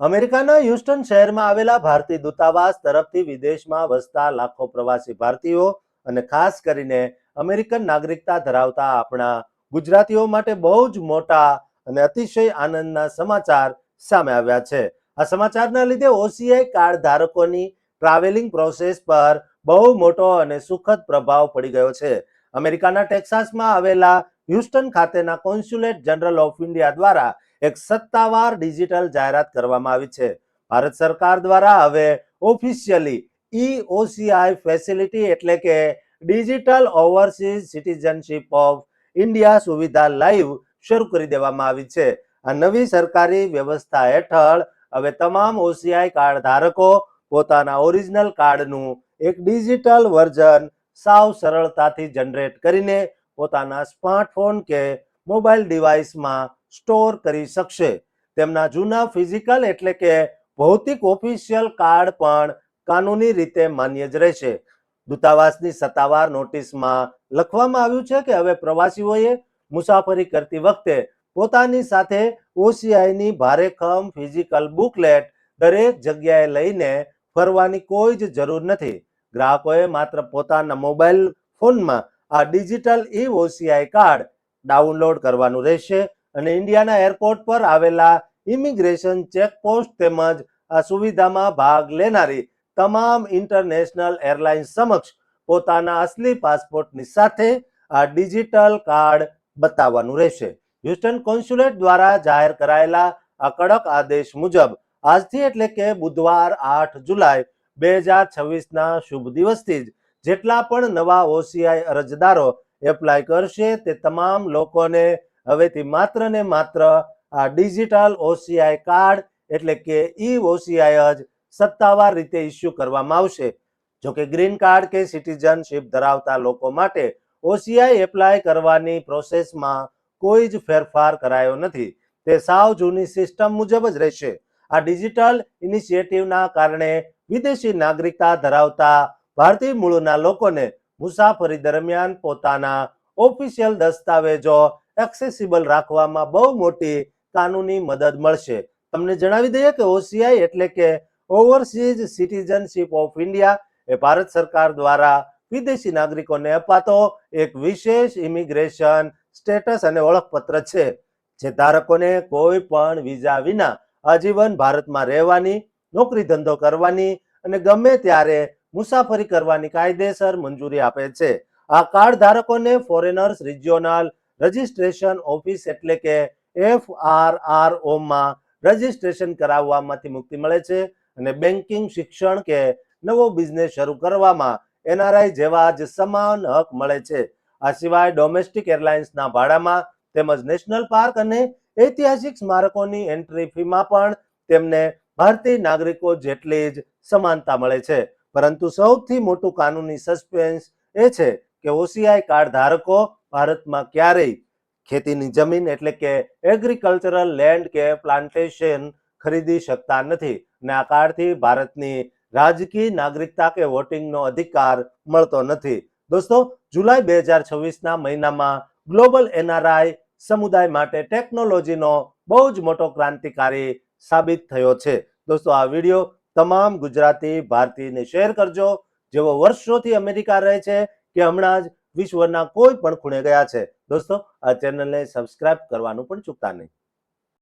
અમેરિકાના હ્યુસ્ટન શહેરમાં આવેલા ભારતીય દૂતાવાસ તરફથી વિદેશમાં વસતા લાખો પ્રવાસી ભારતીયો અને ખાસ કરીને અમેરિકન નાગરિકતા ધરાવતા આપણા ગુજરાતીઓ માટે બહુ જ મોટા અને અતિશય આનંદના સમાચાર સામે આવ્યા છે. આ સમાચારના લીધે ઓસીઆઈ કાર્ડ ધારકોની ટ્રાવેલિંગ પ્રોસેસ પર બહુ મોટો અને સુખદ પ્રભાવ પડી ગયો છે. અમેરિકાના ટેક્સાસમાં આવેલા હ્યુસ્ટન ખાતેના કોન્સ્યુલેટ જનરલ ઓફ ઇન્ડિયા દ્વારા એક સત્તાવાર ડિજિટલ જાહેરાત કરવામાં આવી છે. ભારત સરકાર દ્વારા હવે ઓફિશિયલી EOCI ફેસિલિટી એટલે કે digital overseas citizenship of India સુવિધા લાઈવ શરૂ કરી દેવામાં આવી છે. આ નવી સરકારી વ્યવસ્થા હેઠળ હવે તમામ OCI કાર્ડ ધારકો પોતાના ઓરિજિનલ કાર્ડનું એક ડિજિટલ વર્ઝન સાવ સરળતાથી જનરેટ કરીને પોતાના સ્માર્ટફોન કે મોબાઈલ ડિવાઇસમાં સ્ટોર કરી શકશે. તેમના જૂના ફિઝિકલ એટલે કે ભૌતિક ઓફિશિયલ કાર્ડ પણ કાનૂની રીતે માન્ય જ રહેશે. દૂતાવાસની સત્તાવાર નોટિસમાં લખવામાં આવ્યું છે કે હવે પ્રવાસીઓએ મુસાફરી કરતી વખતે પોતાની સાથે OCIની ભારેખમ ફિઝિકલ બુકલેટ દરેક જગ્યાએ લઈને ફરવાની કોઈ જ જરૂર નથી. ગ્રાહકોએ માત્ર પોતાના મોબાઈલ ફોનમાં આ ડિજિટલ EOCI કાર્ડ ડાઉનલોડ કરવાનું રહેશે અને ઇન્ડિયાના એરપોર્ટ પર આવેલા ઇમિગ્રેશન ચેકપોસ્ટ તેમજ આ સુવિધામાં ભાગ લેનારી તમામ ઇન્ટરનેશનલ એરલાઇન્સ સમક્ષ પોતાના અસલી પાસપોર્ટની સાથે આ ડિજિટલ કાર્ડ બતાવવાનું રહેશે. હ્યુસ્ટન કોન્સ્યુલેટ દ્વારા જાહેર કરાયેલા આ કડક આદેશ મુજબ આજથી એટલે કે બુધવાર 8 જુલાઈ 2026ના શુભ દિવસથી જ જેટલા પણ નવા OCI અરજદારો એપ્લાય કરશે તે તમામ લોકોને હવેથી માત્ર ને માત્ર આ ડિજિટલ OCI કાર્ડ એટલે કે EOCI જ સત્તાવાર રીતે ઇસ્યુ કરવામાં આવશે. જોકે ગ્રીન કાર્ડ કે સિટીઝનશીપ ધરાવતા લોકો માટે OCI એપ્લાય કરવાની પ્રોસેસમાં કોઈ જ ફેરફાર કરાયો નથી. તે સાવ જૂની સિસ્ટમ મુજબ જ રહેશે. આ ડિજિટલ ઇનિશિયેટિવના કારણે વિદેશી નાગરિકતા ધરાવતા ભારતીય મૂળના લોકોને મુસાફરી દરમિયાન પોતાના ઓફિશિયલ દસ્તાવેજો એક્સેસિબલ રાખવામાં બહુ મોટી કાનૂની મદદ મળશે. તમને જણાવી દઈએ કે OCI એટલે કે ઓવરસીઝ સિટીઝનશીપ ઓફ ઇન્ડિયા એ ભારત સરકાર દ્વારા વિદેશી નાગરિકોને અપાતો એક વિશેષ ઇમિગ્રેશન સ્ટેટસ અને ઓળખપત્ર છે, જે ધારકોને કોઈ પણ વિઝા વિના આજીવન ભારતમાં રહેવાની, નોકરી ધંધો કરવાની અને ગમે ત્યારે મુસાફરી કરવાની કાયદેસર મંજૂરી આપે છે. આ કાર્ડ ધારકોને ફોરેનર્સ રિજિયોનલ રજિસ્ટ્રેશન ઓફિસ એટલે કે FRROમાં રજિસ્ટ્રેશન કરાવવામાંથી મુક્તિ મળે છે અને બેન્કિંગ, શિક્ષણ કે નવો બિઝનેસ શરૂ કરવામાં NRI જેવા જ સમાન હક મળે છે. આ સિવાય ડોમેસ્ટિક એરલાઇન્સના ભાડામાં તેમજ નેશનલ પાર્ક અને ઐતિહાસિક સ્મારકોની એન્ટ્રી ફીમાં પણ તેમને ભારતીય નાગરિકો જેટલી જ સમાનતા મળે છે. પરંતુ સૌથી મોટું કાનૂની સસ્પેન્સ એ છે કે OCI કાર્ડ ધારકો ભારતમાં ક્યારેય ખેતીની જમીન એટલે કે એગ્રીકલ્ચરલ લેન્ડ કે પ્લાન્ટેશન ખરીદી શકતા નથી અને આ કાર્ડથી ભારતની રાજકીય નાગરિકતા કે વોટિંગનો અધિકાર મળતો નથી. દોસ્તો, જુલાઈ 2026ના મહિનામાં ગ્લોબલ NRI સમુદાય માટે ટેકનોલોજીનો બહુ જ મોટો ક્રાંતિકારી સાબિત થયો છે. દોસ્તો, આ વિડીયો તમામ ગુજરાતી ભારતીયને શેર કરજો જેઓ વર્ષોથી અમેરિકા રહે છે કે હમણાં જ વિશ્વના કોઈ પણ ખૂણે ગયા છે. દોસ્તો, આ ચેનલને સબસ્ક્રાઇબ કરવાનું પણ ચૂકતા નહીં.